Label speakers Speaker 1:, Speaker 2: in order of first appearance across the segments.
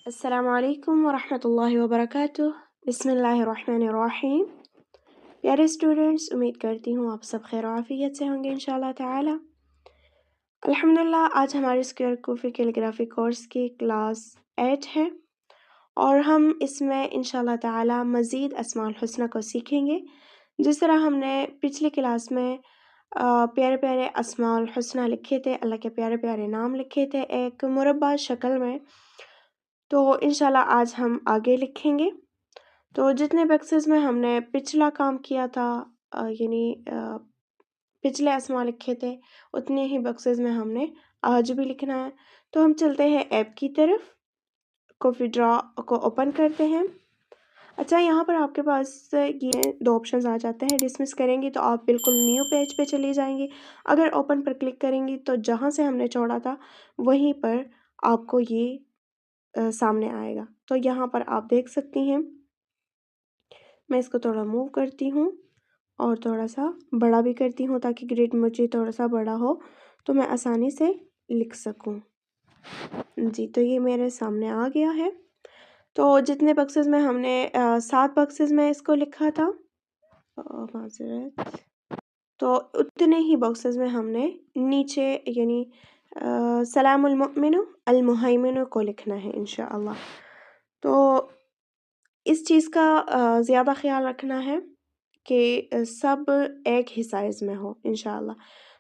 Speaker 1: अस्सलामु अलैकुम वरहमतुल्लाहि वबरकातुह। बिस्मिल्लाहिर्रहमानिर्रहीम। प्यारे स्टूडेंट्स, उम्मीद करती हूँ आप सब खैर आफियत से होंगे इंशाअल्लाह ताला। अल्हम्दुलिल्लाह, आज हमारे स्क्वायर कूफी कैलीग्राफी कोर्स की क्लास 8 है और हम इसमें इंशाअल्लाह ताला मज़ीद अस्माउल हुस्ना को सीखेंगे। जिस तरह हमने पिछली क्लास में प्यारे प्यारे अस्माउल हुस्ना लिखे थे, अल्लाह के प्यारे प्यारे नाम लिखे थे एक मुरब्बा शक्ल में, तो इंशाल्लाह आज हम आगे लिखेंगे। तो जितने बक्सेस में हमने पिछला काम किया था, यानी पिछले अस्मा लिखे थे, उतने ही बक्सेस में हमने आज भी लिखना है। तो हम चलते हैं ऐप की तरफ, कॉफ़ी ड्रॉ को ओपन करते हैं। अच्छा, यहाँ पर आपके पास ये दो ऑप्शंस आ जाते हैं। डिसमिस करेंगी तो आप बिल्कुल न्यू पेज पे चली जाएंगी। अगर ओपन पर क्लिक करेंगी तो जहाँ से हमने छोड़ा था वहीं पर आपको ये सामने आएगा। तो यहाँ पर आप देख सकती हैं, मैं इसको थोड़ा मूव करती हूँ और थोड़ा सा बड़ा भी करती हूँ ताकि ग्रिड मुझे थोड़ा सा बड़ा हो तो मैं आसानी से लिख सकूँ। जी, तो ये मेरे सामने आ गया है। तो जितने बक्सेस में हमने 7 बक्सेस में इसको लिखा था, माज़रत, तो उतने ही बॉक्सेस में हमने नीचे यानी सलामुल मुमिनु अल मुहैमिनु को लिखना है इंशाअल्लाह। तो इस चीज़ का ज़्यादा ख़्याल रखना है कि सब एक ही साइज़ में हो इंशाअल्लाह।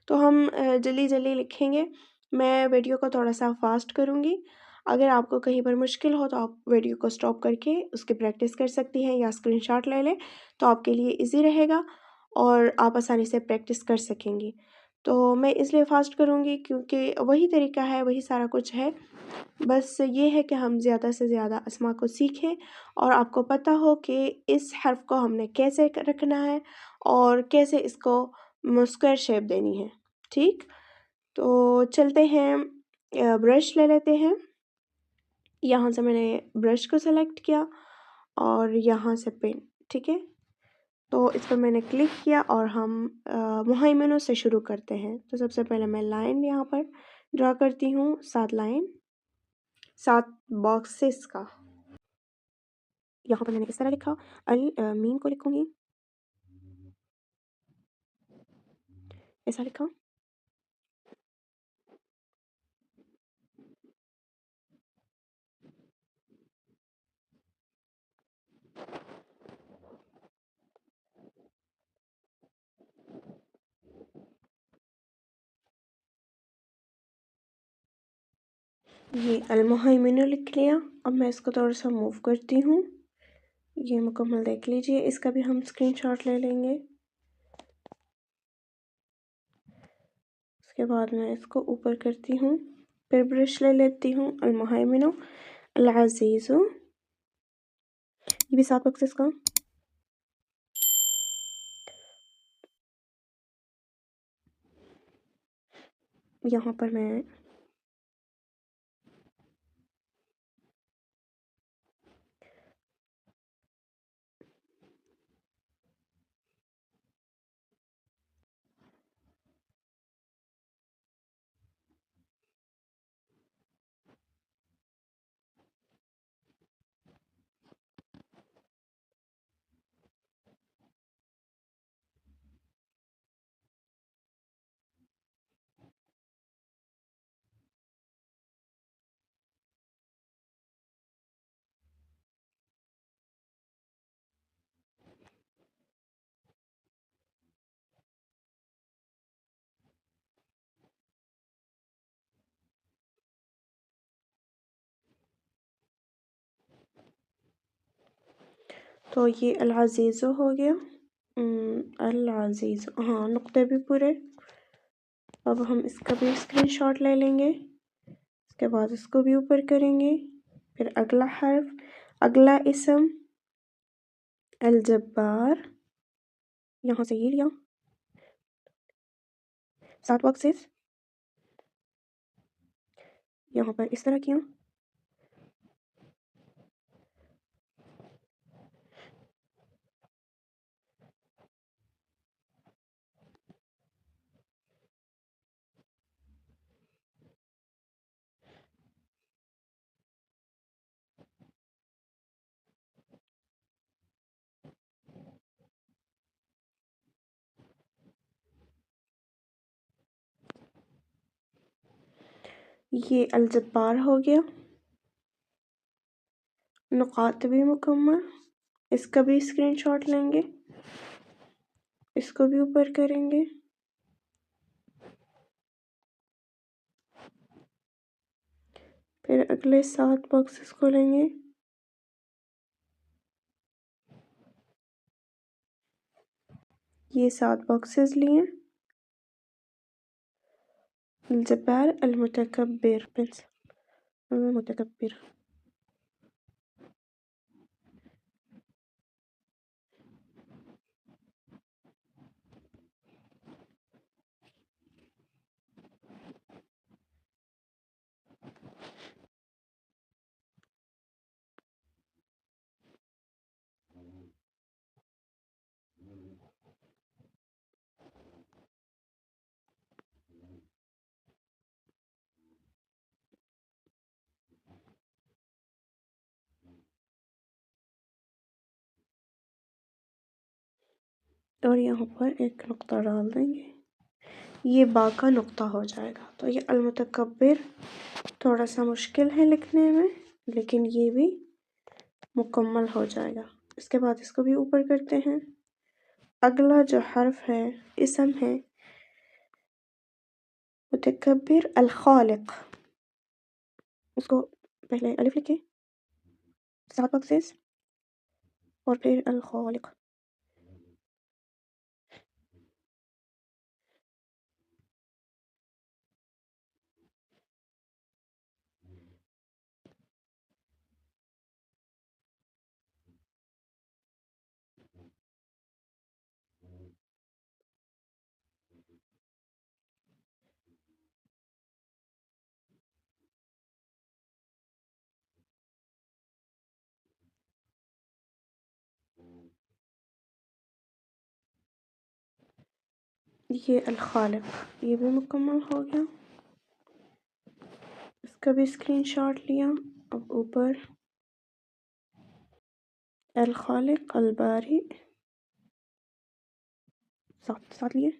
Speaker 1: तो हम जल्दी जल्दी लिखेंगे। मैं वीडियो को थोड़ा सा फास्ट करूँगी। अगर आपको कहीं पर मुश्किल हो तो आप वीडियो को स्टॉप करके उसकी प्रैक्टिस कर सकती हैं या स्क्रीनशॉट ले लें, तो आपके लिए इजी रहेगा और आप आसानी से प्रैक्टिस कर सकेंगी। तो मैं इसलिए फ़ास्ट करूँगी क्योंकि वही तरीका है, वही सारा कुछ है। बस ये है कि हम ज़्यादा से ज़्यादा अस्मा को सीखें और आपको पता हो कि इस हर्फ़ को हमने कैसे रखना है और कैसे इसको स्क्वायर शेप देनी है। ठीक, तो चलते हैं, ब्रश ले लेते हैं। यहाँ से मैंने ब्रश को सेलेक्ट किया और यहाँ से पेन, ठीक है। तो इस पर मैंने क्लिक किया और हम मुहैमिनु से शुरू करते हैं। तो सबसे पहले मैं लाइन यहाँ पर ड्रा करती हूँ, 7 लाइन, 7 बॉक्सेस का। यहाँ पर मैंने इस तरह लिखा, अल मीन को लिखूंगी, ऐसा लिखा। ये अल मुहैमिनु लिख लिया। अब मैं इसको थोड़ा सा मूव करती हूँ। ये मुकम्मल देख लीजिए, इसका भी हम स्क्रीनशॉट ले लेंगे। उसके बाद मैं इसको ऊपर करती हूँ, फिर ब्रश ले लेती हूँ, अल मुहैमिनु अल अज़ीज़ु, ये भी 7 बॉक्सेस का। यहाँ पर मैं तो ये अल अज़ीज़ु हो गया, अल अज़ीज़ु, हाँ, नुक्ते भी पूरे। अब हम इसका भी स्क्रीनशॉट ले लेंगे। इसके बाद इसको भी ऊपर करेंगे, फिर अगला हर्फ, अगला इसम अल जब्बार, यहाँ से ये लिया, 7 बॉक्सेस यहाँ पर इस तरह किया। یہ الجبار ہو گیا، نقاط بھی مکمل، اس کا بھی اسکرین شاٹ لیں گے، اس کو بھی اوپر کریں گے، پھر اگلے 7 باکسز کو لیں گے، یہ 7 باکسز لیے، الجبار المتکبر المتکبر، اور یہاں پر ایک نقطہ ڈال دیں گے، یہ با کا نقطہ ہو جائے گا۔ تو یہ المتکبر تھوڑا سا مشکل ہے لکھنے میں، لیکن یہ بھی مکمل ہو جائے گا۔ اس کے بعد اس کو بھی اوپر کرتے ہیں۔ اگلا جو حرف ہے، اسم ہے متکبر الخالق، اس کو پہلے الف لکھیں، 7 باکسز، اور پھر الخالق، یہ الخالق، یہ بھی مکمل ہو گیا، اس کا بھی اسکرین شاٹ لیا۔ اب اوپر الخالق الباری، ساتھ لیے،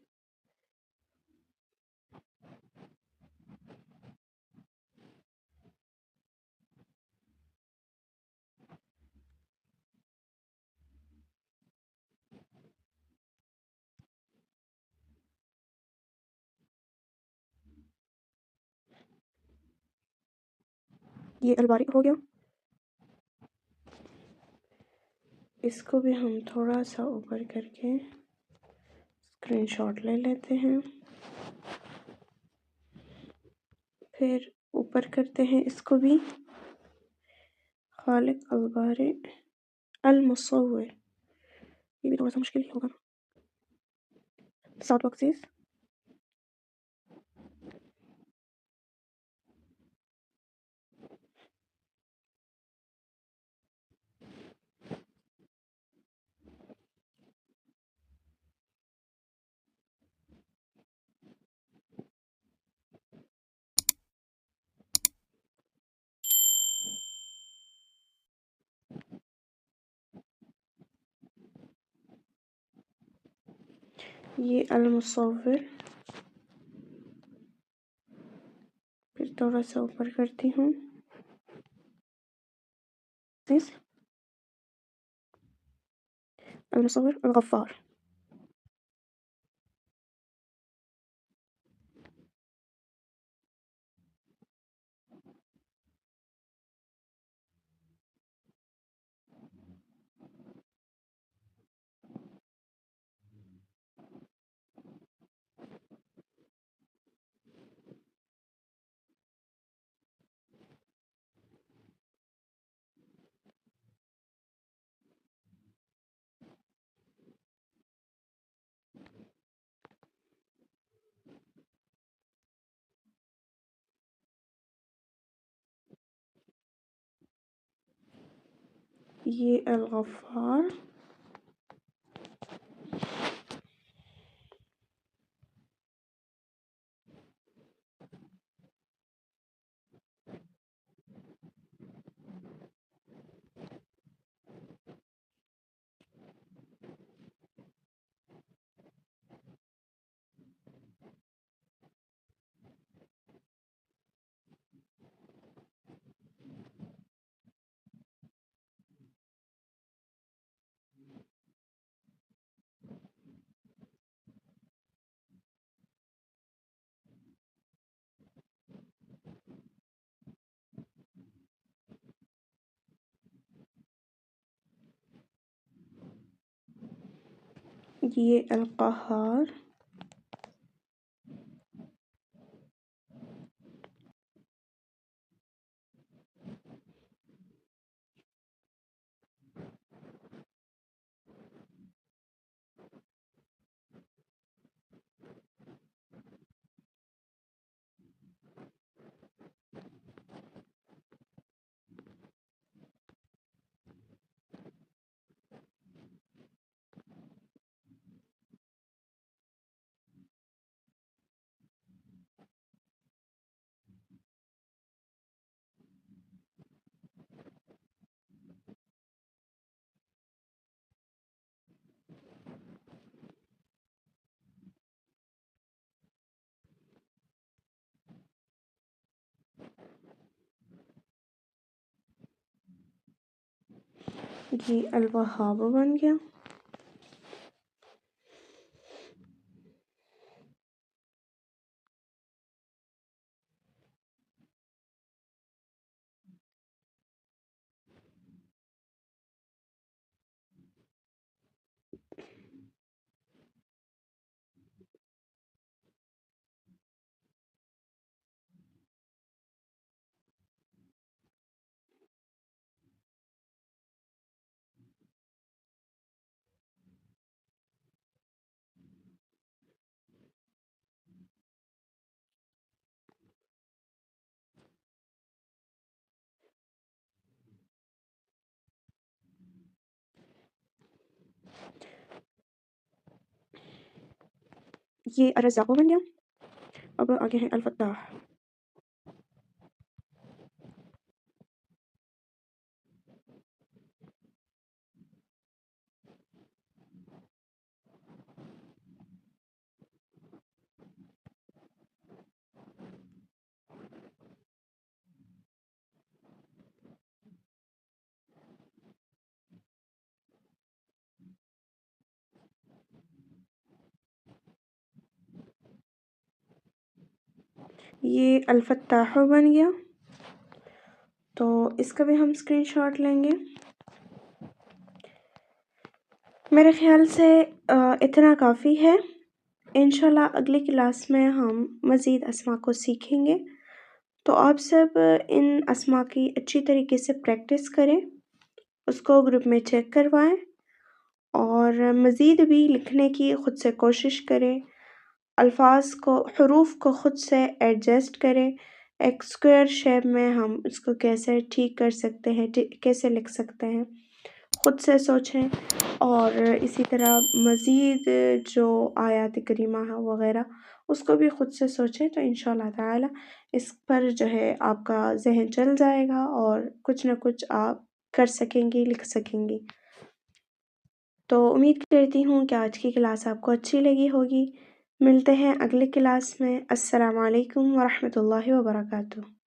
Speaker 1: یہ الباری ہو گیا۔ اس کو بھی ہم تھوڑا سا اوپر کر کے اسکرین شاٹ لے لیتے ہیں، پھر اوپر کرتے ہیں اس کو بھی خالق الباری المصور، یہ بھی تھوڑا سا مشکل ہی ہوگا، 7 باکسز، یہ المصور، پھر تھوڑا سا اوپر کرتی ہوں، المصور الغفار، یہ الغفار، یہ القہار، یہ الوہاب بن گیا۔ یہ الرزاق بن گیا۔ اب آگے ہے الفتاح۔ یہ الفتاح بن گیا، تو اس کا بھی ہم اسکرین شاٹ لیں گے۔ میرے خیال سے اتنا کافی ہے۔ انشاءاللہ اگلی کلاس میں ہم مزید اسما کو سیکھیں گے، تو آپ سب ان اسما کی اچھی طریقے سے پریکٹس کریں، اس کو گروپ میں چیک کروائیں، اور مزید بھی لکھنے کی خود سے کوشش کریں، الفاظ کو، حروف کو خود سے ایڈجسٹ کریں، ایک اسکوائر شیپ میں ہم اس کو کیسے ٹھیک کر سکتے ہیں، کیسے لکھ سکتے ہیں، خود سے سوچیں، اور اسی طرح مزید جو آیات کریمہ ہے وغیرہ اس کو بھی خود سے سوچیں، تو انشاءاللہ تعالی اس پر جو ہے آپ کا ذہن چل جائے گا اور کچھ نہ کچھ آپ کر سکیں گی، لکھ سکیں گی۔ تو امید کرتی ہوں کہ آج کی کلاس آپ کو اچھی لگی ہوگی۔ ملتے ہیں اگلی کلاس میں۔ السلام علیکم ورحمۃ اللہ وبرکاتہ۔